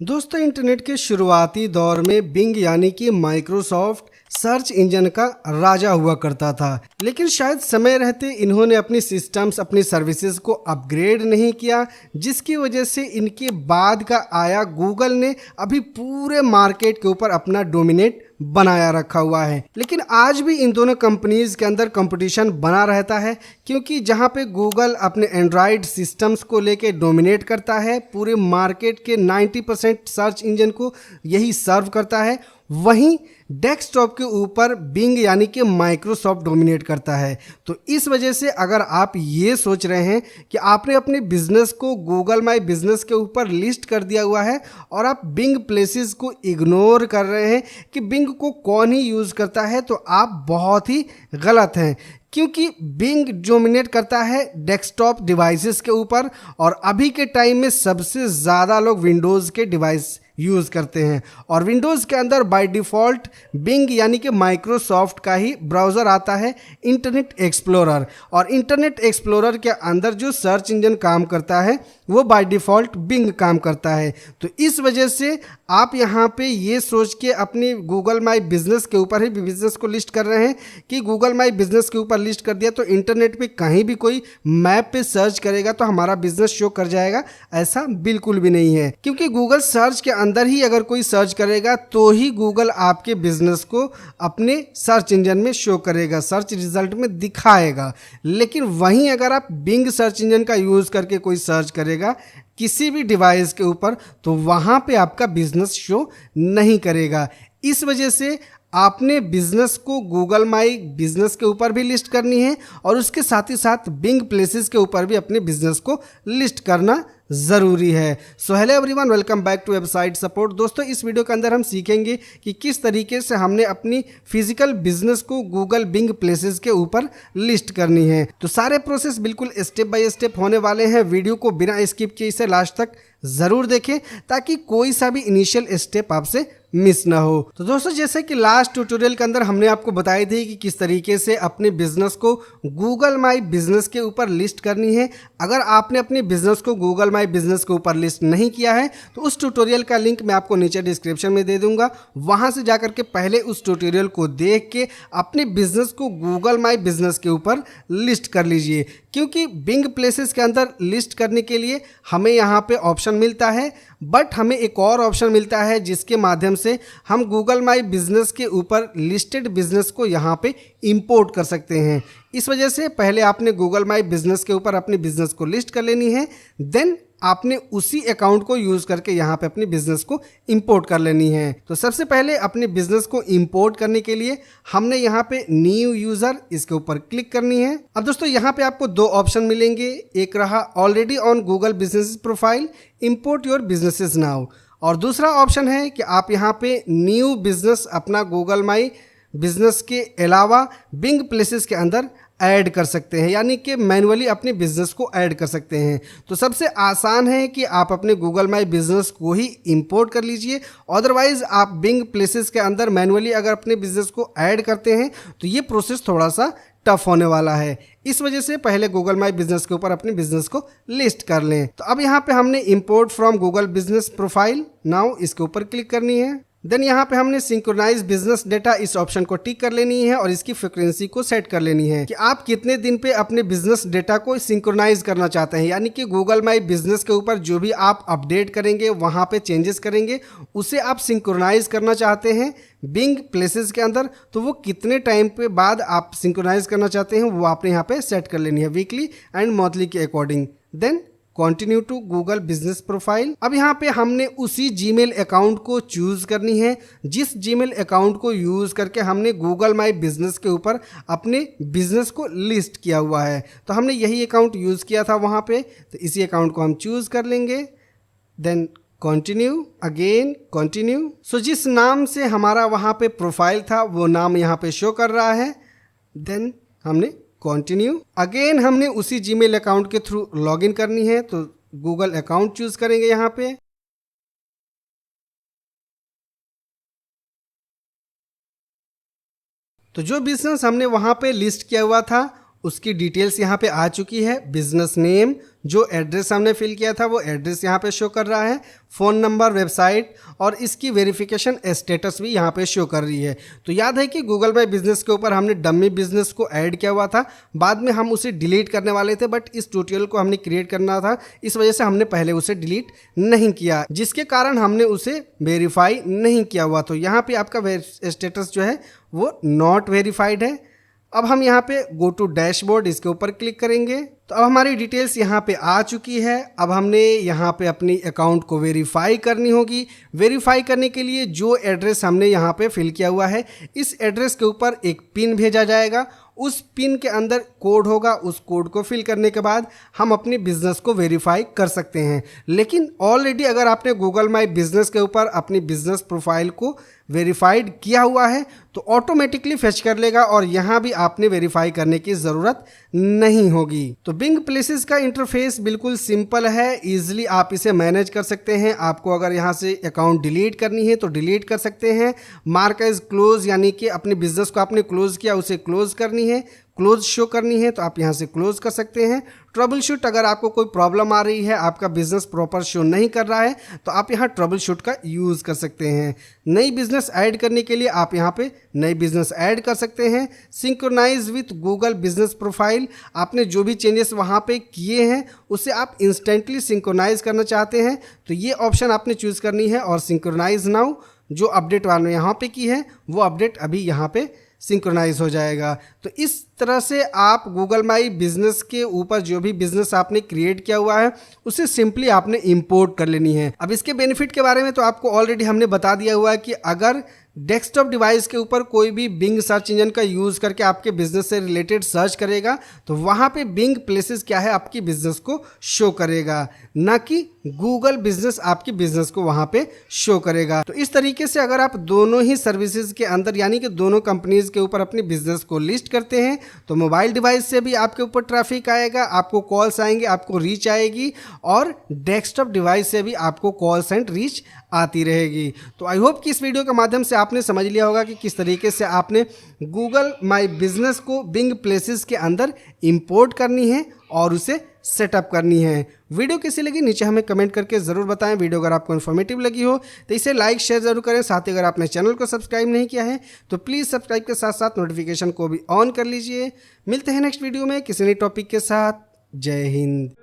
दोस्तों इंटरनेट के शुरुआती दौर में बिंग यानी कि माइक्रोसॉफ्ट सर्च इंजन का राजा हुआ करता था। लेकिन शायद समय रहते इन्होंने अपनी सिस्टम्स अपनी सर्विसेज को अपग्रेड नहीं किया, जिसकी वजह से इनके बाद का आया गूगल ने अभी पूरे मार्केट के ऊपर अपना डोमिनेट बनाया रखा हुआ है। लेकिन आज भी इन दोनों कंपनीज के अंदर कंपटीशन बना रहता है, क्योंकि जहां पे गूगल अपने एंड्रॉयड सिस्टम्स को लेके डोमिनेट करता है, पूरे मार्केट के 90% सर्च इंजन को यही सर्व करता है, वहीं डेस्कटॉप के ऊपर बिंग यानी कि माइक्रोसॉफ्ट डोमिनेट करता है। तो इस वजह से अगर आप ये सोच रहे हैं कि आपने अपने बिजनेस को गूगल माई बिजनेस के ऊपर लिस्ट कर दिया हुआ है और आप बिंग प्लेसेस को इग्नोर कर रहे हैं कि बिंग को कौन ही यूज़ करता है, तो आप बहुत ही गलत हैं। क्योंकि बिंग डोमिनेट करता है डेस्कटॉप डिवाइसेस के ऊपर, और अभी के टाइम में सबसे ज़्यादा लोग विंडोज़ के डिवाइस यूज़ करते हैं, और विंडोज़ के अंदर बाय डिफ़ॉल्ट बिंग यानी कि माइक्रोसॉफ्ट का ही ब्राउज़र आता है, इंटरनेट एक्सप्लोरर। और इंटरनेट एक्सप्लोरर के अंदर जो सर्च इंजन काम करता है वो बाय डिफ़ॉल्ट बिंग काम करता है। तो इस वजह से आप यहाँ पे ये सोच के अपने गूगल माई बिजनेस के ऊपर ही बिजनेस को लिस्ट कर रहे हैं कि गूगल माई बिजनेस के ऊपर लिस्ट कर दिया तो इंटरनेट पे कहीं भी कोई मैप पे सर्च करेगा तो हमारा बिजनेस शो कर जाएगा। ऐसा बिल्कुल भी नहीं है, क्योंकि गूगल सर्च के अंदर ही अगर कोई सर्च करेगा तो ही गूगल आपके बिजनेस को अपने सर्च इंजन में शो करेगा, सर्च रिजल्ट में दिखाएगा। लेकिन वहीं अगर आप बिंग सर्च इंजन का यूज़ करके कोई सर्च करेगा किसी भी डिवाइस के ऊपर, तो वहां पे आपका बिजनेस शो नहीं करेगा। इस वजह से आपने बिजनेस को गूगल माई बिजनेस के ऊपर भी लिस्ट करनी है, और उसके साथ ही साथ बिंग प्लेसेस के ऊपर भी अपने बिजनेस को लिस्ट करना ज़रूरी है। So hello everyone, welcome back to Website Support. दोस्तों इस वीडियो के अंदर हम सीखेंगे कि किस तरीके से हमने अपनी फिजिकल बिजनेस को गूगल बिंग प्लेसेस के ऊपर लिस्ट करनी है। तो सारे प्रोसेस बिल्कुल स्टेप बाय स्टेप होने वाले हैं। वीडियो को बिना स्किप किए इसे लास्ट तक ज़रूर देखें ताकि कोई सा भी इनिशियल स्टेप आपसे मिस ना हो। तो दोस्तों जैसे कि लास्ट ट्यूटोरियल के अंदर हमने आपको बताई थी कि किस तरीके से अपने बिजनेस को गूगल माई बिजनेस के ऊपर लिस्ट करनी है। अगर आपने अपने बिजनेस को गूगल माई बिजनेस के ऊपर लिस्ट नहीं किया है तो उस ट्यूटोरियल का लिंक मैं आपको नीचे डिस्क्रिप्शन में दे दूंगा, वहां से जाकर के पहले उस ट्यूटोरियल को देख के अपने बिजनेस को गूगल माई बिजनेस के ऊपर लिस्ट कर लीजिए। क्योंकि बिंग प्लेसेस के अंदर लिस्ट करने के लिए हमें यहाँ पे ऑप्शन मिलता है, बट हमें एक और ऑप्शन मिलता है जिसके माध्यम से हम गूगल माई बिजनेस के ऊपर लिस्टेड बिजनेस को यहाँ पे इंपोर्ट कर सकते हैं। इस वजह से पहले आपने गूगल माई बिजनेस के ऊपर अपने बिजनेस को लिस्ट कर लेनी है, देन आपने उसी अकाउंट को यूज़ करके यहाँ पे अपने बिजनेस को इंपोर्ट कर लेनी है। तो सबसे पहले अपने बिजनेस को इंपोर्ट करने के लिए हमने यहाँ पे न्यू यूज़र इसके ऊपर क्लिक करनी है। अब दोस्तों यहाँ पे आपको दो ऑप्शन मिलेंगे, एक रहा already on Google Business profile import your businesses now, और दूसरा ऑप्शन है कि आप यहाँ पे न्यू बिजनेस अपना गूगल माई बिजनेस के अलावा बिंग प्लेसेस के अंदर ऐड कर सकते हैं, यानी कि मैनुअली अपने बिजनेस को ऐड कर सकते हैं। तो सबसे आसान है कि आप अपने गूगल माई बिजनेस को ही इंपोर्ट कर लीजिए। अदरवाइज आप बिंग प्लेसेस के अंदर मैनुअली अगर अपने बिजनेस को ऐड करते हैं तो ये प्रोसेस थोड़ा सा टफ होने वाला है। इस वजह से पहले गूगल माई बिजनेस के ऊपर अपने बिजनेस को लिस्ट कर लें। तो अब यहाँ पे हमने import from Google Business profile now इसके ऊपर क्लिक करनी है। देन यहाँ पे हमने सिंक्रोनाइज बिजनेस डेटा इस ऑप्शन को टिक कर लेनी है और इसकी फ्रिक्वेंसी को सेट कर लेनी है कि आप कितने दिन पे अपने बिजनेस डेटा को सिंक्रोनाइज करना चाहते हैं, यानी कि गूगल माई बिजनेस के ऊपर जो भी आप अपडेट करेंगे वहाँ पे चेंजेस करेंगे उसे आप सिंक्रोनाइज करना चाहते हैं बिंग प्लेसेस के अंदर। तो वो कितने टाइम पे बाद आप सिंक्रोनाइज करना चाहते हैं वो आपने यहाँ पे सेट कर लेनी है, वीकली एंड मंथली के according. Then continue to Google Business Profile. अब यहाँ पे हमने उसी जीमेल अकाउंट को चूज करनी है जिस जीमेल अकाउंट को यूज करके हमने गूगल माई बिजनेस के ऊपर अपने बिजनेस को लिस्ट किया हुआ है। तो हमने यही अकाउंट यूज किया था वहाँ पे, तो इसी अकाउंट को हम चूज कर लेंगे। Then continue, again continue. So जिस नाम से हमारा वहाँ पे प्रोफाइल था वो नाम यहाँ पे शो कर रहा है। देन हमने कंटिन्यू, अगेन हमने उसी जीमेल अकाउंट के थ्रू लॉगिन करनी है, तो गूगल अकाउंट चूज करेंगे यहाँ पे। तो जो बिजनेस हमने वहाँ पे लिस्ट किया हुआ था उसकी डिटेल्स यहाँ पे आ चुकी है। बिजनेस नेम, जो एड्रेस हमने फिल किया था वो एड्रेस यहाँ पे शो कर रहा है, फ़ोन नंबर, वेबसाइट और इसकी वेरिफिकेशन स्टेटस भी यहाँ पे शो कर रही है। तो याद है कि गूगल माई बिजनेस के ऊपर हमने डमी बिजनेस को ऐड किया हुआ था, बाद में हम उसे डिलीट करने वाले थे, बट इस ट्यूटोरियल को हमने क्रिएट करना था, इस वजह से हमने पहले उसे डिलीट नहीं किया, जिसके कारण हमने उसे वेरीफाई नहीं किया हुआ। तो यहाँ पे आपका स्टेटस जो है वो नॉट वेरीफाइड है। अब हम यहाँ पे गो टू डैशबोर्ड, इसके ऊपर क्लिक करेंगे तो अब हमारी डिटेल्स यहाँ पे आ चुकी है। अब हमने यहाँ पे अपनी अकाउंट को वेरीफाई करनी होगी। वेरीफाई करने के लिए जो एड्रेस हमने यहाँ पे फिल किया हुआ है, इस एड्रेस के ऊपर एक पिन भेजा जाएगा, उस पिन के अंदर कोड होगा, उस कोड को फिल करने के बाद हम अपने बिजनेस को वेरीफाई कर सकते हैं। लेकिन ऑलरेडी अगर आपने गूगल माई बिजनेस के ऊपर अपनी बिजनेस प्रोफाइल को वेरीफाइड किया हुआ है तो ऑटोमेटिकली फेच कर लेगा और यहाँ भी आपने वेरीफाई करने की ज़रूरत नहीं होगी। तो बिंग प्लेसेस का इंटरफेस बिल्कुल सिंपल है, ईजिली आप इसे मैनेज कर सकते हैं। आपको अगर यहाँ से अकाउंट डिलीट करनी है तो डिलीट कर सकते हैं। मार्क एज क्लोज, यानी कि अपने बिजनेस को आपने क्लोज किया, उसे क्लोज करनी है, क्लोज शो करनी है तो आप यहाँ से क्लोज कर सकते हैं। ट्रबल शूट, अगर आपको कोई प्रॉब्लम आ रही है, आपका बिजनेस प्रॉपर शो नहीं कर रहा है तो आप यहाँ ट्रबल शूट का यूज़ कर सकते हैं। नई बिजनेस ऐड करने के लिए आप यहाँ पे नई बिजनेस ऐड कर सकते हैं। Synchronise with Google Business Profile, आपने जो भी चेंजेस वहाँ पे किए हैं उसे आप इंस्टेंटली सिंक्रोनाइज करना चाहते हैं तो ये ऑप्शन आपने चूज़ करनी है। और सिंक्रोनाइज नाउ, जो अपडेट आपने यहाँ पे की है वो अपडेट अभी यहाँ पे सिंक्रोनाइज हो जाएगा। तो इस तरह से आप गूगल माई बिजनेस के ऊपर जो भी बिजनेस आपने क्रिएट किया हुआ है उसे सिंपली आपने इंपोर्ट कर लेनी है। अब इसके बेनिफिट के बारे में तो आपको ऑलरेडी हमने बता दिया हुआ है कि अगर डेस्कटॉप डिवाइस के ऊपर कोई भी बिंग सर्च इंजन का यूज़ करके आपके बिजनेस से रिलेटेड सर्च करेगा तो वहाँ पे बिंग प्लेसेस क्या है आपकी बिजनेस को शो करेगा, ना कि गूगल बिजनेस आपकी बिजनेस को वहाँ पे शो करेगा। तो इस तरीके से अगर आप दोनों ही सर्विसेज के अंदर, यानी कि दोनों कंपनीज के ऊपर अपनी बिजनेस को लिस्ट करते हैं तो मोबाइल डिवाइस से भी आपके ऊपर ट्रैफिक आएगा, आपको कॉल्स आएंगे, आपको रीच आएगी, और डेस्कटॉप डिवाइस से भी आपको कॉल्स एंड रीच आती रहेगी। तो आई होप कि इस वीडियो के माध्यम से आपने समझ लिया होगा कि किस तरीके से आपने गूगल माई बिजनेस को बिंग प्लेसेस के अंदर इंपोर्ट करनी है और उसे सेटअप करनी है। वीडियो कैसी लगी नीचे हमें कमेंट करके ज़रूर बताएं। वीडियो अगर आपको इन्फॉर्मेटिव लगी हो तो इसे लाइक शेयर ज़रूर करें। साथ ही अगर आपने चैनल को सब्सक्राइब नहीं किया है तो प्लीज़ सब्सक्राइब के साथ साथ नोटिफिकेशन को भी ऑन कर लीजिए। मिलते हैं नेक्स्ट वीडियो में किसी नए टॉपिक के साथ। जय हिंद।